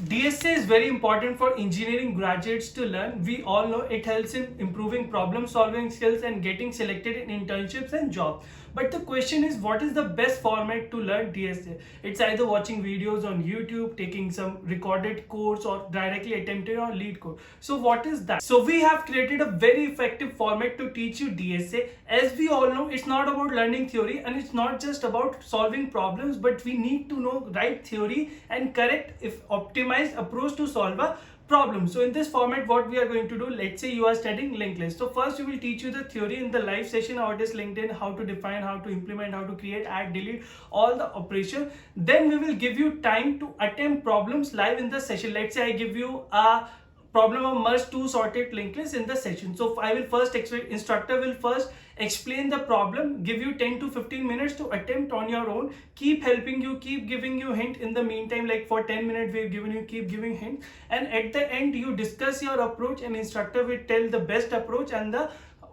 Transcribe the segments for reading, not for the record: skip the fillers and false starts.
DSA is very important for engineering graduates to learn. We all know it helps in improving problem solving skills and getting selected in internships and jobs. But the question is, what is the best format to learn DSA? It's either watching videos on YouTube, taking some recorded course, or directly attempting on LeetCode. So what is that? So we have created a very effective format to teach you DSA. As we all know, it's not about learning theory and it's not just about solving problems, but we need to know right theory and correct if optimized approach to solve a problem. So in this format, what we are going to do, let's say you are studying linked list. So first we will teach you the theory in the live session, how it is LinkedIn, how to define, how to implement, how to create, add, delete, all the operation. Then we will give you time to attempt problems live in the session. Let's say I give you a problem of merge two sorted linked lists in the session. So I will first explain, instructor will first explain the problem, give you 10 to 15 minutes to attempt on your own, keep helping you, keep giving you hint in the meantime. Like for 10 minutes we've given you, keep giving hint, and at the end you discuss your approach and instructor will tell the best approach, and the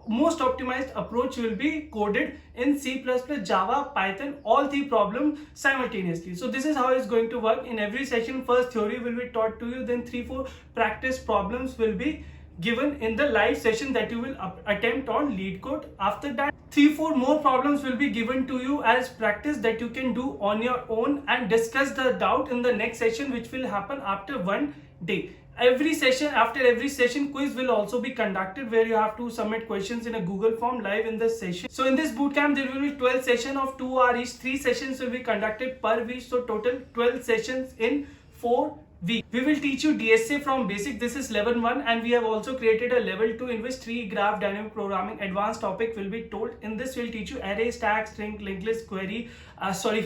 most optimized approach will be coded in C++, Java, Python, all three problems simultaneously. So this is how it's going to work. In every session, first theory will be taught to you, then 3-4 practice problems will be given in the live session that you will attempt on LeetCode. After that, 3-4 more problems will be given to you as practice that you can do on your own and discuss the doubt in the next session, which will happen after 1 day. After every session, quiz will also be conducted where you have to submit questions in a Google form live in the session. So in this bootcamp, there will be 12 sessions of 2 hours each. 3 sessions will be conducted per week. So total 12 sessions in 4 weeks. We will teach you DSA from basic. This is level 1, and we have also created a level 2 in which 3 graph dynamic programming advanced topic will be told. In this, we'll teach you array, stack, string, linked list, query,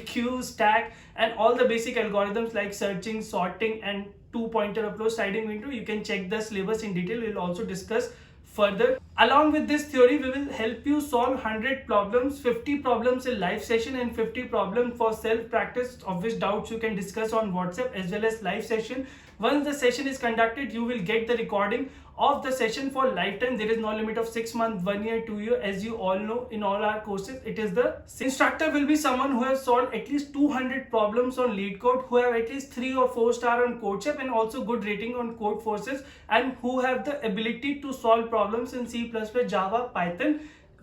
queue, stack, and all the basic algorithms like searching, sorting, and two-pointer approach, sliding window. You can check the syllabus in detail. We'll also discuss further. Along with this theory, we will help you solve 100 problems, 50 problems in live session and 50 problems for self-practice, of which doubts you can discuss on WhatsApp as well as live session. Once the session is conducted, you will get the recording of the session for lifetime. There is no limit of 6 months, 1 year, 2 years. As you all know, in all our courses, it is the instructor will be someone who has solved at least 200 problems on LeetCode, who have at least 3 or 4 star on CodeChef and also good rating on Codeforces, and who have the ability to solve problems in C++, Java, Python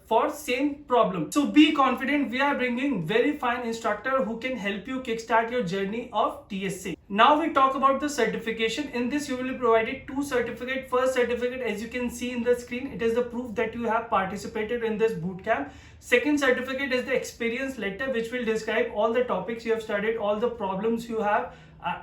for same problem. So be confident. We are bringing very fine instructor who can help you kickstart your journey of DSA. Now we talk about the certification. In this, you will be provided 2 certificates. First certificate, as you can see in the screen, it is the proof that you have participated in this bootcamp. Second certificate is the experience letter, which will describe all the topics you have studied, all the problems you have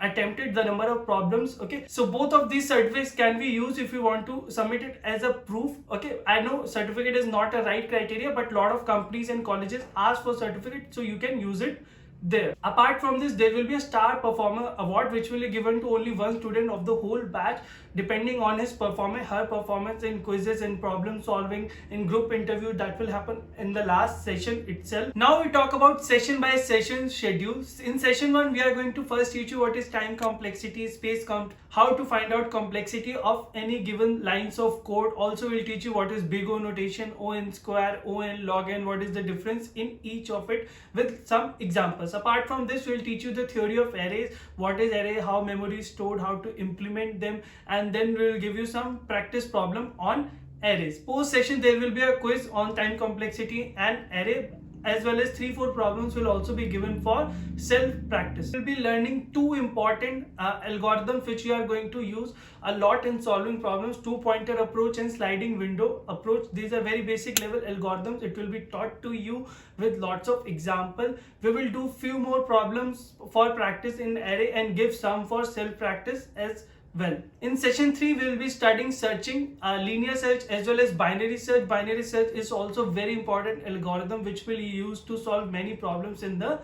attempted, the number of problems. Okay, so both of these certificates can be used if you want to submit it as a proof. Okay, I know certificate is not a right criteria, but a lot of companies and colleges ask for certificate, so you can use it there. Apart from this, there will be a star performer award which will be given to only one student of the whole batch, depending on his performance, her performance in quizzes and problem solving, in group interview. That will happen in the last session itself. Now we talk about session by session schedules. In session 1, we are going to first teach you what is time complexity, space count, how to find out complexity of any given lines of code. Also we'll teach you what is big O notation, O(n) square, O(n) log n, what is the difference in each of it with some examples. Apart from this, we'll teach you the theory of arrays, what is array, how memory is stored, how to implement them, and then we'll give you some practice problem on arrays. Post session, there will be a quiz on time complexity and array, as well as 3-4 problems will also be given for self-practice. We'll be learning 2 important algorithms which you are going to use a lot in solving problems: two-pointer approach and sliding window approach. These are very basic level algorithms. It will be taught to you with lots of example. We will do few more problems for practice in array and give some for self-practice as well. In session 3, we will be studying searching, linear search as well as binary search. Binary search is also very important algorithm which will be used to solve many problems in the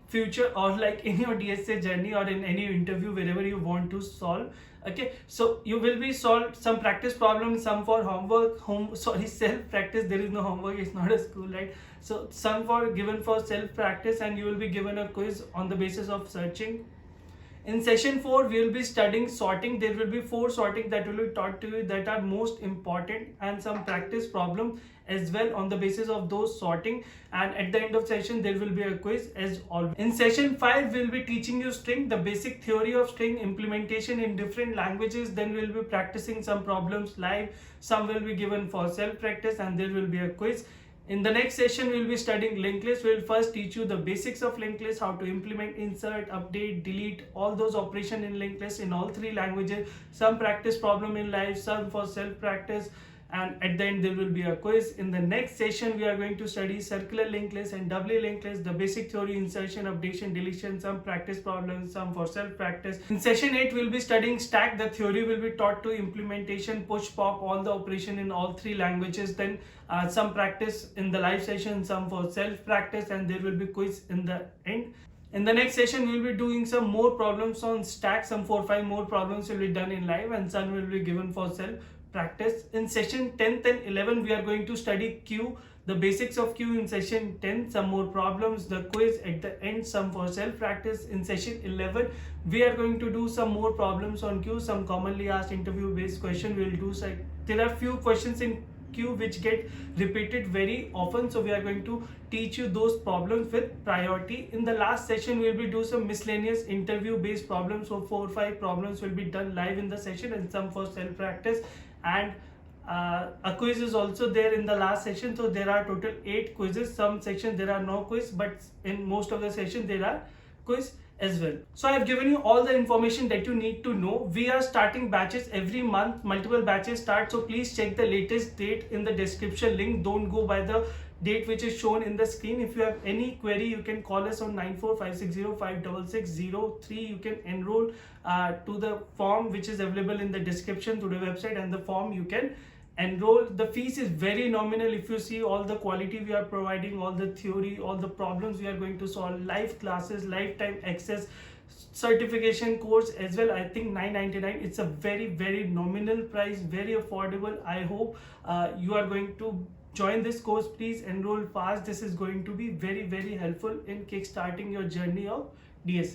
future, or like in your DSA journey or in any interview wherever you want to solve. Okay, so you will be solved some practice problems, some for self practice. There is no homework, it's not a school, right? So some for given for self practice, and you will be given a quiz on the basis of searching. In session 4, we will be studying sorting. There will be 4 sorting that will be taught to you that are most important, and some practice problem as well on the basis of those sorting, and at the end of session there will be a quiz as always. In session 5 we'll be teaching you string, the basic theory of string, implementation in different languages. Then we'll be practicing some problems live, some will be given for self practice, and there will be a quiz. In the next session, we'll be studying linked list. We'll first teach you the basics of linked list, how to implement, insert, update, delete, all those operations in linked list in all 3 languages. Some practice problem in live, some for self practice, and at the end there will be a quiz. In the next session, we are going to study circular linked list and doubly linked list, the basic theory, insertion, updation, deletion, some practice problems, some for self practice. In session 8, we'll be studying stack. The theory will be taught to implementation, push, pop, all the operation in all 3 languages. Then some practice in the live session, some for self practice, and there will be quiz in the end. In the next session, we'll be doing some more problems on stack. Some 4-5 more problems will be done in live, and some will be given for self practice. In session 10th and 11, we are going to study queue, the basics of queue in session 10, some more problems, the quiz at the end, some for self practice. In session 11, we are going to do some more problems on queue, some commonly asked interview based question. We'll do there are few questions in queue which get repeated very often, so we are going to teach you those problems with priority. In the last session, we'll be do some miscellaneous interview based problems, so 4-5 problems will be done live in the session and some for self practice, and a quiz is also there in the last session. So there are total 8 quizzes. Some sections there are no quiz, but in most of the session there are quiz as well. So I have given you all the information that you need to know. We are starting batches every month, multiple batches start, so please check the latest date in the description link. Don't go by the date which is shown in the screen. If you have any query, you can call us on 9456056603. You can enroll to the form which is available in the description to the website, and the form you can enroll. The fees is very nominal. If you see all the quality we are providing, all the theory, all the problems we are going to solve, live classes, lifetime access, certification course as well, I think 999. It's a very nominal price, very affordable. I hope you are going to join this course. Please enroll fast. This is going to be very helpful in kickstarting your journey of DSA.